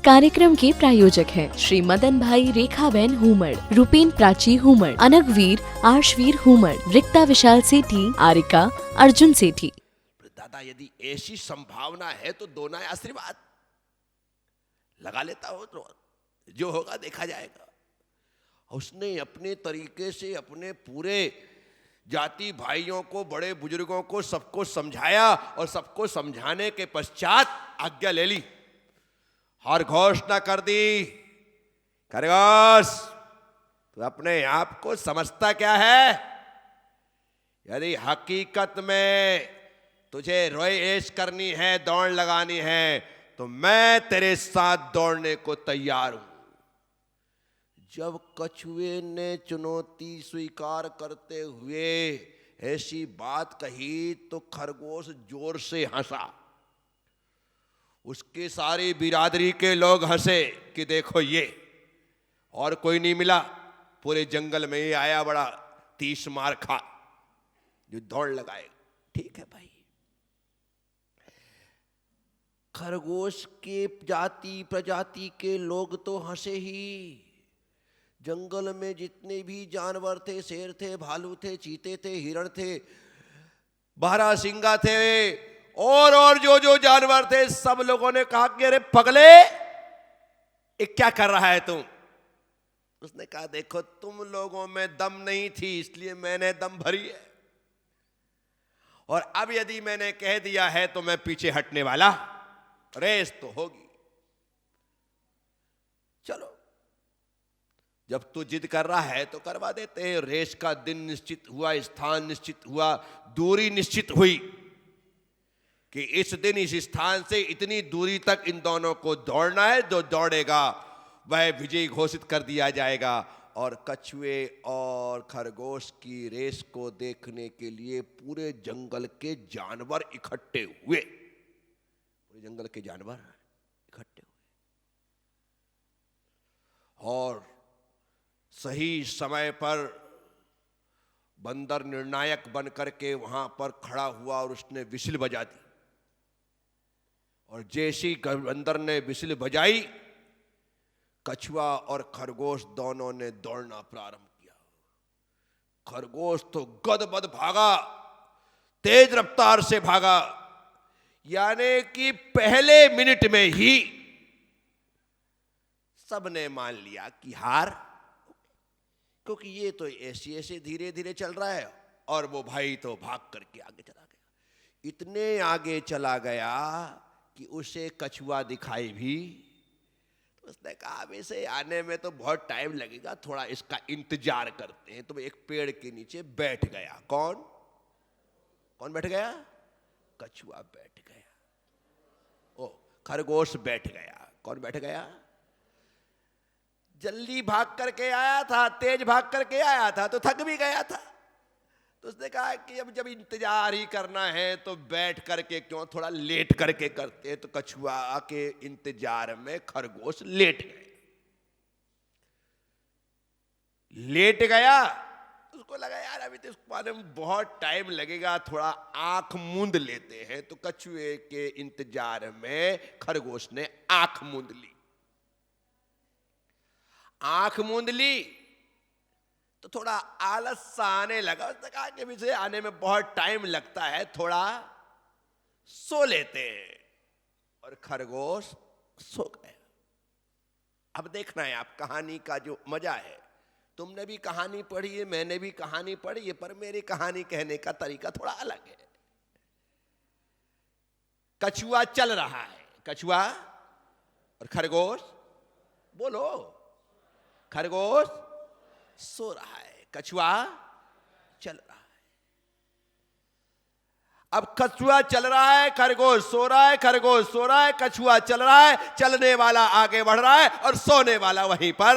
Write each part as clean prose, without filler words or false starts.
कार्यक्रम के प्रायोजक हैं श्री मदन भाई रेखाबेन हुमड़, रूपेन प्राची हुमड़, अनगवीर आर्शवीर हुमड़, रिक्ता विशाल सेठी, आरिका अर्जुन सेठी। दादा यदि ऐसी संभावना है तो दो ना आशीर्वाद लगा लेता हो तो जो होगा देखा जाएगा। उसने अपने तरीके से अपने पूरे जाति भाइयों को, बड़े बुजुर्गों को, सबको समझाया और सबको समझाने के पश्चात आज्ञा ले ली और घोषणा कर दी, खरगोश तू अपने आप को समझता क्या है? यदि हकीकत में तुझे रोए ऐश करनी है, दौड़ लगानी है, तो मैं तेरे साथ दौड़ने को तैयार हूं। जब कछुए ने चुनौती स्वीकार करते हुए ऐसी बात कही तो खरगोश जोर से हंसा। उसके सारी बिरादरी के लोग हंसे कि देखो ये, और कोई नहीं मिला पूरे जंगल में, ये आया बड़ा 30 मार खा जो दौड़ लगाए। ठीक है भाई, खरगोश के जाति प्रजाति के लोग तो हंसे ही। जंगल में जितने भी जानवर थे, शेर थे, भालू थे, चीते थे, हिरण थे, बारहसिंगा थे और जो जो जानवर थे, सब लोगों ने कहा कि अरे पगले ये क्या कर रहा है तुम? उसने कहा देखो तुम लोगों में दम नहीं थी इसलिए मैंने दम भरी है, और अब यदि मैंने कह दिया है तो मैं पीछे हटने वाला, रेस तो होगी। चलो जब तू जिद कर रहा है तो करवा देते हैं। रेस का दिन निश्चित हुआ, स्थान निश्चित हुआ, दूरी निश्चित हुई कि इस दिन इस स्थान से इतनी दूरी तक इन दोनों को दौड़ना है। जो दौड़ेगा वह विजयी घोषित कर दिया जाएगा। और कछुए और खरगोश की रेस को देखने के लिए पूरे जंगल के जानवर इकट्ठे हुए। पूरे जंगल के जानवर इकट्ठे हुए और सही समय पर बंदर निर्णायक बनकर के वहां पर खड़ा हुआ और उसने विसिल बजा दी। और जैसी बंदर ने विसिल बजाई, कछुआ और खरगोश दोनों ने दौड़ना प्रारंभ किया। खरगोश तो गदबद भागा, तेज रफ्तार से भागा, यानी कि पहले मिनट में ही सबने मान लिया कि हार, क्योंकि ये तो ऐसे ऐसे धीरे धीरे चल रहा है और वो भाई तो भाग करके आगे चला गया। इतने आगे चला गया कि उसे कछुआ दिखाई भी। तो उसने कहा अब इसे आने में तो बहुत टाइम लगेगा, थोड़ा इसका इंतजार करते हैं। तो एक पेड़ के नीचे बैठ गया। कौन कौन बैठ गया? कछुआ बैठ गया। ओ, खरगोश बैठ गया। कौन बैठ गया? जल्दी भाग करके आया था, तेज भाग करके आया था तो थक भी गया था। तो उसने कहा कि अब जब इंतजार ही करना है तो बैठ करके क्यों, थोड़ा लेट करके करते हैं। तो कछुआ के इंतजार में खरगोश लेट गए। लेट गया, उसको लगा यार अभी तो इसको आने में बहुत टाइम लगेगा, थोड़ा आंख मूंद लेते हैं। तो कछुए के इंतजार में खरगोश ने आंख मूंद ली। आंख मूंद ली तो थोड़ा आलस सा आने लगा। उसने कहा कि इसे आने में बहुत टाइम लगता है, थोड़ा सो लेते हैं। और खरगोश सो गए। अब देखना है आप कहानी का जो मजा है। तुमने भी कहानी पढ़ी है, मैंने भी कहानी पढ़ी है, पर मेरी कहानी कहने का तरीका थोड़ा अलग है। कछुआ चल रहा है, कछुआ और खरगोश, बोलो, खरगोश सो रहा है, कछुआ चल रहा है। अब कछुआ चल रहा है, खरगोश सो रहा है, खरगोश सो रहा है, कछुआ चल रहा है। चलने वाला आगे बढ़ रहा है और सोने वाला वहीं पर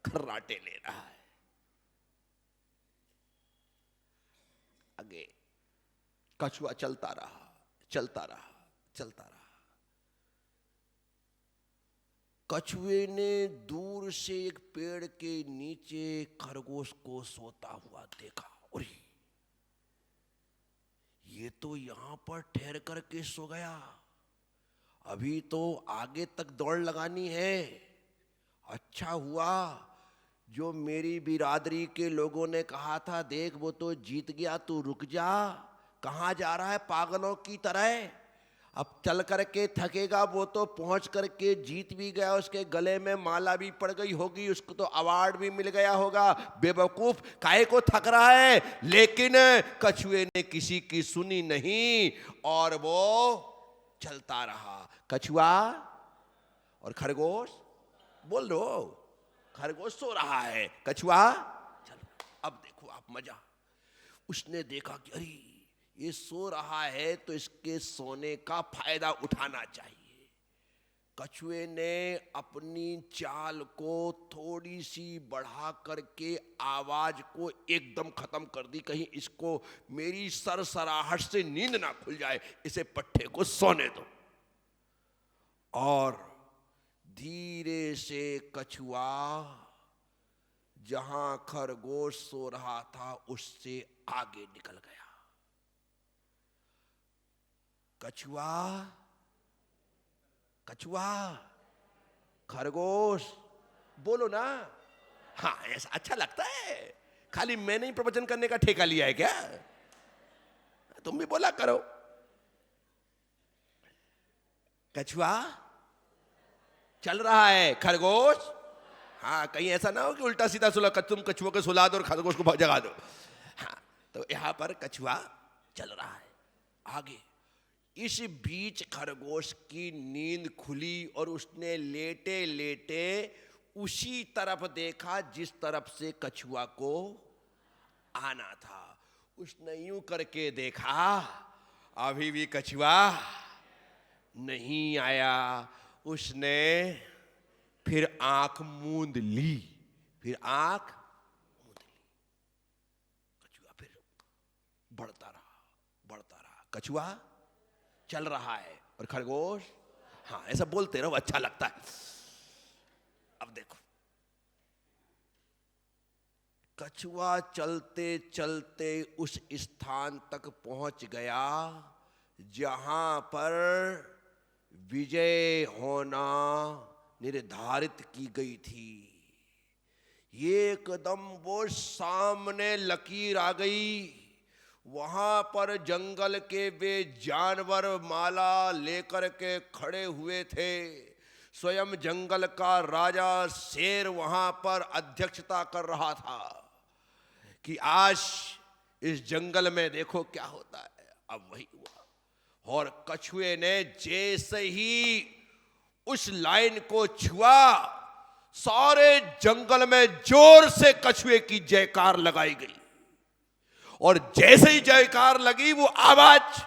खर्राटे ले रहा है। आगे कछुआ चलता रहा, चलता रहा, चलता रहा। कछुए ने दूर से एक पेड़ के नीचे खरगोश को सोता हुआ देखा। और ये तो यहां पर ठहर करके सो गया। अभी तो आगे तक दौड़ लगानी है। अच्छा हुआ जो मेरी बिरादरी के लोगों ने कहा था, देख वो तो जीत गया, तू रुक जा, कहाँ जा रहा है पागलों की तरह, अब चल करके थकेगा, वो तो पहुंच करके जीत भी गया, उसके गले में माला भी पड़ गई होगी, उसको तो अवार्ड भी मिल गया होगा, बेवकूफ काहे को थक रहा है। लेकिन कछुए ने किसी की सुनी नहीं और वो चलता रहा। कछुआ और खरगोश, बोल दो, खरगोश सो रहा है, कछुआ चलो। अब देखो आप मजा, उसने देखा कि अरे ये सो रहा है तो इसके सोने का फायदा उठाना चाहिए। कछुए ने अपनी चाल को थोड़ी सी बढ़ा करके आवाज को एकदम खत्म कर दी, कहीं इसको मेरी सरसराहट से नींद ना खुल जाए, इसे पट्टे को सोने दो। और धीरे से कछुआ जहां खरगोश सो रहा था उससे आगे निकल गया। कछुआ कछुआ खरगोश, बोलो ना। हाँ ऐसा अच्छा लगता है, खाली मैंने ही प्रवचन करने का ठेका लिया है क्या? तुम भी बोला करो। कछुआ चल रहा है, खरगोश, हाँ कहीं ऐसा ना हो कि उल्टा सीधा सुला, तुम कछुओं को सुला दो और खरगोश को जगा दो। हाँ तो यहां पर कछुआ चल रहा है आगे। इस बीच खरगोश की नींद खुली और उसने लेटे लेटे उसी तरफ देखा जिस तरफ से कछुआ को आना था। उसने यूं करके देखा, अभी भी कछुआ नहीं आया। उसने फिर आंख मूंद ली, फिर आंख मूंद ली। कछुआ फिर बढ़ता रहा। कछुआ चल रहा है और खरगोश, हाँ ऐसा बोलते रहो, अच्छा लगता है। अब देखो कछुआ चलते चलते उस स्थान तक पहुंच गया जहां पर विजय होना निर्धारित की गई थी। एकदम वो सामने लकीर आ गई। वहां पर जंगल के वे जानवर माला लेकर के खड़े हुए थे। स्वयं जंगल का राजा शेर वहां पर अध्यक्षता कर रहा था कि आज इस जंगल में देखो क्या होता है। अब वही हुआ और कछुए ने जैसे ही उस लाइन को छुआ, सारे जंगल में जोर से कछुए की जयकार लगाई गई। और जैसे ही जयकार लगी वो आवाज,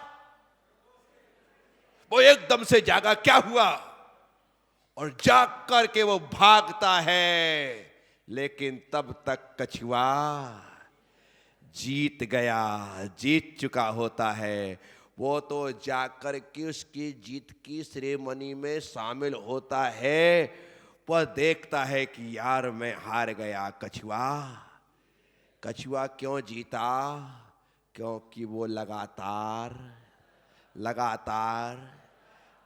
वो एकदम से जागा, क्या हुआ, और जाग करके वो भागता है। लेकिन तब तक कछुआ जीत गया, जीत चुका होता है। वो तो जाकर के उसकी जीत की सेरेमनी में शामिल होता है। वह देखता है कि यार मैं हार गया। कछुआ क्यों जीता? क्योंकि वो लगातार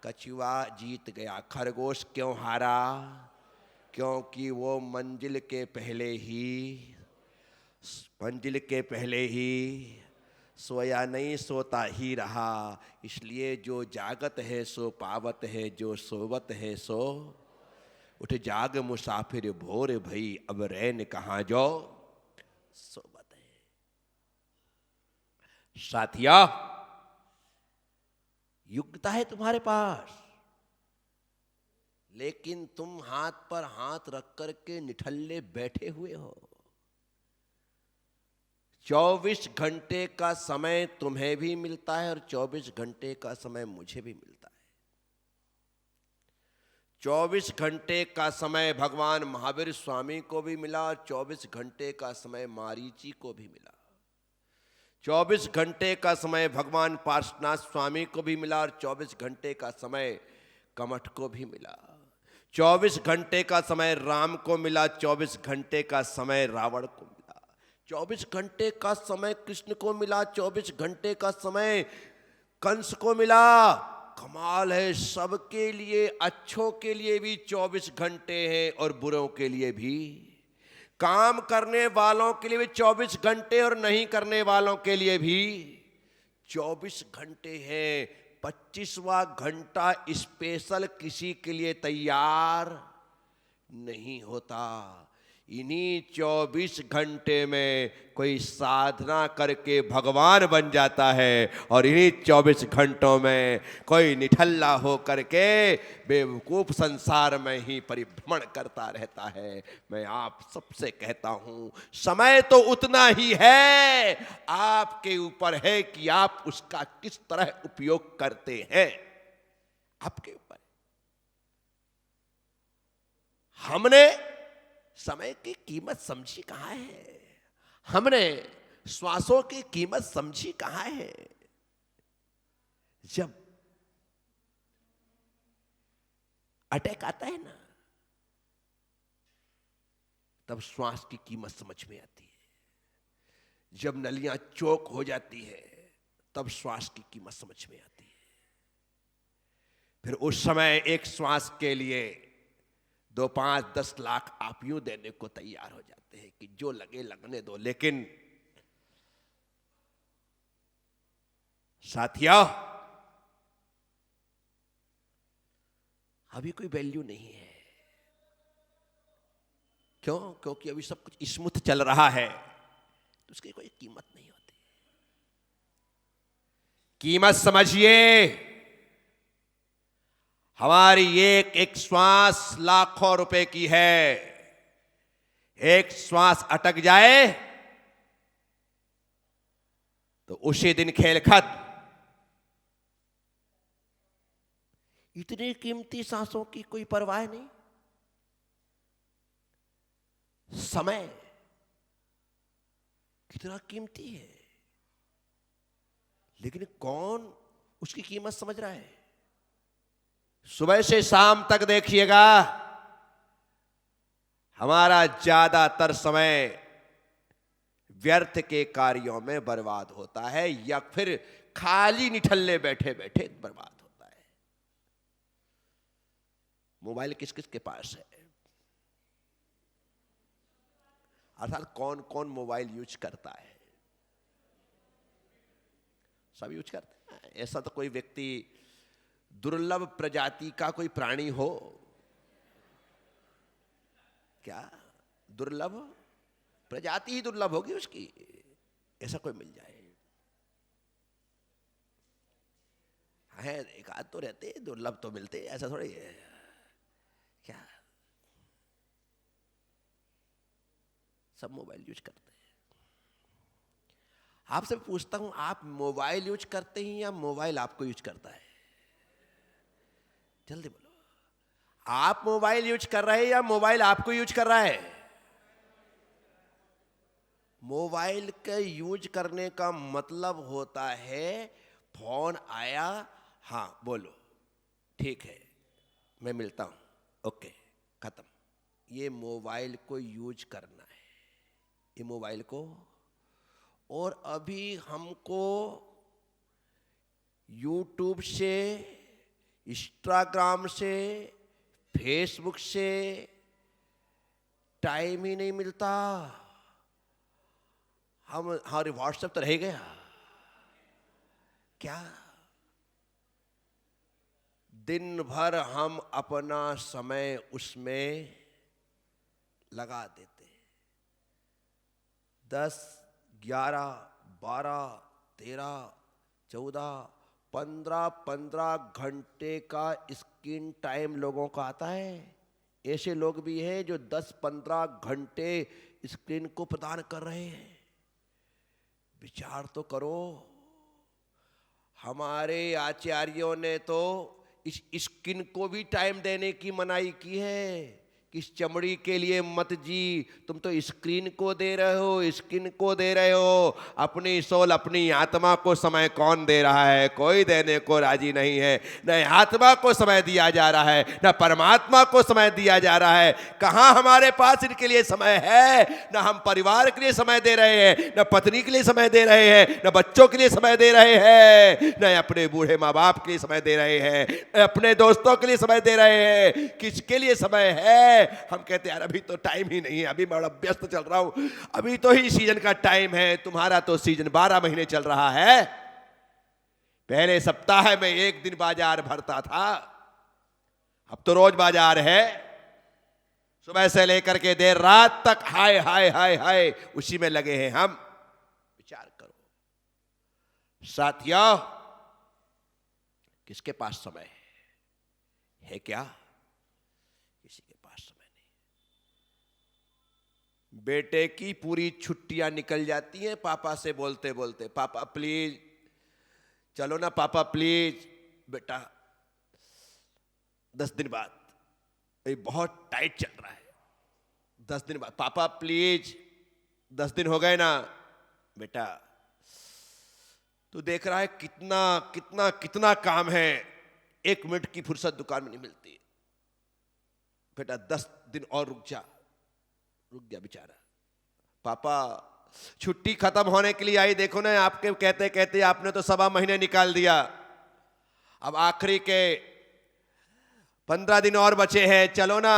कछुआ जीत गया। खरगोश क्यों हारा? क्योंकि वो मंजिल के पहले ही सोया नहीं, सोता ही रहा। इसलिए जो जागत है सो पावत है, जो सोवत है सो उठ जाग मुसाफिर भोर भई, अब रैन कहाँ जो सोबत है। साथिया, युक्ता है तुम्हारे पास, लेकिन तुम हाथ पर हाथ रख करके निठल्ले बैठे हुए हो। 24 घंटे का समय तुम्हें भी मिलता है और 24 घंटे का समय मुझे भी मिलता है। 24 घंटे का समय भगवान महावीर स्वामी को भी मिला और 24 घंटे का समय मारीची को भी मिला। 24 घंटे का समय भगवान पार्श्वनाथ स्वामी को भी मिला और 24 घंटे का समय कमठ को भी मिला। 24 घंटे का समय राम को मिला, 24 घंटे का समय रावण को मिला। 24 घंटे का समय कृष्ण को मिला, 24 घंटे का समय कंस को मिला। कमाल है, सबके लिए, अच्छों के लिए भी 24 घंटे हैं और बुरों के लिए भी। काम करने वालों के लिए भी 24 घंटे और नहीं करने वालों के लिए भी 24 घंटे हैं। 25वां घंटा स्पेशल किसी के लिए तैयार नहीं होता। इन्हीं 24 घंटे में कोई साधना करके भगवान बन जाता है और इन्हीं 24 घंटों में कोई निठल्ला हो करके बेवकूफ संसार में ही परिभ्रमण करता रहता है। मैं आप सबसे कहता हूं, समय तो उतना ही है, आपके ऊपर है कि आप उसका किस तरह उपयोग करते हैं, आपके ऊपर। हमने समय की कीमत समझी कहां है? हमने श्वासों की कीमत समझी कहां है? जब अटैक आता है ना, तब श्वास की कीमत समझ में आती है। जब नलियां चौक हो जाती है, तब श्वास की कीमत समझ में आती है। फिर उस समय एक श्वास के लिए 2, 5, 10 लाख आप यूं देने को तैयार हो जाते हैं कि जो लगे लगने दो। लेकिन साथियों, अभी कोई वैल्यू नहीं है। क्यों? क्योंकि अभी सब कुछ स्मूथ चल रहा है, तो उसकी कोई कीमत नहीं होती। कीमत समझिए, हमारी एक एक श्वास लाखों रुपए की है। एक श्वास अटक जाए तो उसी दिन खेल खत्म। इतनी कीमती सांसों की कोई परवाह नहीं। समय कितना कीमती है, लेकिन कौन उसकी कीमत समझ रहा है? सुबह से शाम तक देखिएगा, हमारा ज्यादातर समय व्यर्थ के कार्यों में बर्बाद होता है या फिर खाली निठल्ले बैठे बैठे बर्बाद होता है। मोबाइल किस किस के पास है? अर्थात कौन कौन मोबाइल यूज करता है? सब यूज करते हैं। ऐसा तो कोई व्यक्ति, दुर्लभ प्रजाति का कोई प्राणी हो क्या? दुर्लभ प्रजाति ही दुर्लभ होगी उसकी, ऐसा कोई मिल जाए। है, एक आध तो रहते, दुर्लभ तो मिलते, ऐसा थोड़ी है क्या? सब मोबाइल यूज करते हैं। आपसे पूछता हूं, आप मोबाइल यूज करते हैं या मोबाइल आपको यूज करता है? जल्दी बोलो। आप मोबाइल यूज कर रहे हैं या मोबाइल आपको यूज कर रहा है? मोबाइल के यूज करने का मतलब होता है, फोन आया, हाँ बोलो, ठीक है, मैं मिलता हूं, ओके, खत्म। ये मोबाइल को यूज करना है, ये मोबाइल को। और अभी हमको यूट्यूब से, इंस्टाग्राम से, फेसबुक से टाइम ही नहीं मिलता। हमारे व्हाट्सएप तो रह गया क्या? दिन भर हम अपना समय उसमें लगा देते। 10, 11, 12, 13, 14, 15 घंटे का स्क्रीन टाइम लोगों का आता है। ऐसे लोग भी हैं जो 10-15 घंटे स्क्रीन को प्रदान कर रहे हैं। विचार तो करो, हमारे आचार्यों ने तो इस स्क्रीन को भी टाइम देने की मनाही की है। किस चमड़ी के लिए मत जी, तुम तो स्क्रीन को दे रहे हो, स्किन को दे रहे हो। अपनी सोल, अपनी आत्मा को समय कौन दे रहा है? कोई देने को राजी नहीं है। न आत्मा को समय दिया जा रहा है, न परमात्मा को समय दिया जा रहा है। कहाँ हमारे पास इनके लिए समय है? न हम परिवार के लिए समय दे रहे हैं, न पत्नी के लिए समय दे रहे हैं, न बच्चों के लिए समय दे रहे हैं, न अपने बूढ़े माँ बाप के लिए समय दे रहे हैं, न अपने दोस्तों के लिए समय दे रहे हैं। किसके लिए समय है? हम कहते हैं यार अभी तो टाइम ही नहीं है, अभी मैं बड़ा व्यस्त चल रहा हूं, अभी तो ही सीजन का टाइम है। तुम्हारा तो सीजन 12 महीने चल रहा है। पहले सप्ताह में एक दिन बाजार भरता था, अब तो रोज बाजार है। सुबह से लेकर के देर रात तक हाय हाय हाय हाय उसी में लगे हैं हम। विचार करो साथियों, किसके पास समय है क्या? किसी के पास समय नहीं। बेटे की पूरी छुट्टियां निकल जाती हैं पापा से बोलते बोलते, पापा प्लीज चलो ना, पापा प्लीज। बेटा 10 दिन बाद, ये बहुत टाइट चल रहा है, 10 दिन बाद पापा प्लीज। 10 दिन हो गए ना बेटा, तू देख रहा है कितना कितना कितना काम है, 1 मिनट की फुर्सत दुकान में नहीं मिलती। बेटा 10 दिन और रुक गया बेचारा। पापा छुट्टी खत्म होने के लिए आई, देखो ना आपके कहते कहते आपने तो 1.25 महीने निकाल दिया। अब आखिरी के 15 दिन और बचे हैं, चलो ना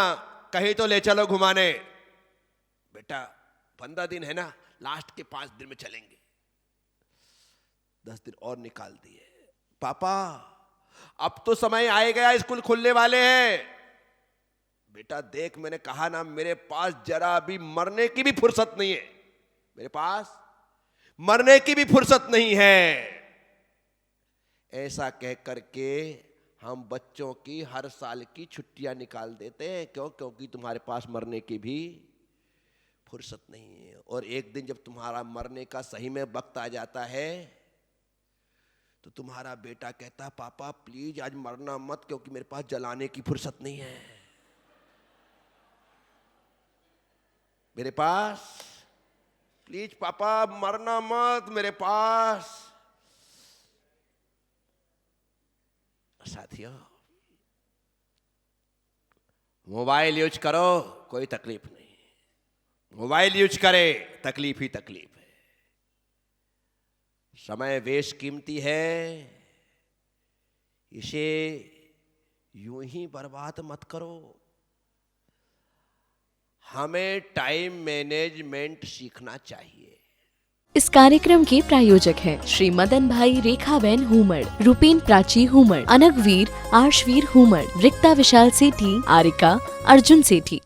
कहीं तो ले चलो घुमाने। बेटा 15 दिन है ना, लास्ट के 5 दिन में चलेंगे। 10 दिन और निकाल दिए। पापा अब तो समय आ गया, स्कूल खुलने वाले हैं। बेटा देख, मैंने कहा ना, मेरे पास जरा भी मरने की भी फुर्सत नहीं है, मेरे पास मरने की भी फुर्सत नहीं है। ऐसा कह करके हम बच्चों की हर साल की छुट्टियां निकाल देते हैं। क्यों? क्योंकि तुम्हारे पास मरने की भी फुर्सत नहीं है। और एक दिन जब तुम्हारा मरने का सही में वक्त आ जाता है तो तुम्हारा बेटा कहता, पापा प्लीज आज मरना मत, क्योंकि मेरे पास जलाने की फुर्सत नहीं है। मेरे पास प्लीज पापा मरना मत मेरे पास। साथियों, मोबाइल यूज करो कोई तकलीफ नहीं, मोबाइल यूज करे तकलीफ ही तकलीफ है। समय बेश कीमती है, इसे यूं ही बर्बाद मत करो। हमें टाइम मैनेजमेंट सीखना चाहिए। इस कार्यक्रम के प्रायोजक हैं श्री मदन भाई रेखाबेन हुमड़, रूपेन प्राची हुमड़, अनगवीर आर्शवीर हुमड़, रिक्ता विशाल सेठी, आरिका अर्जुन सेठी।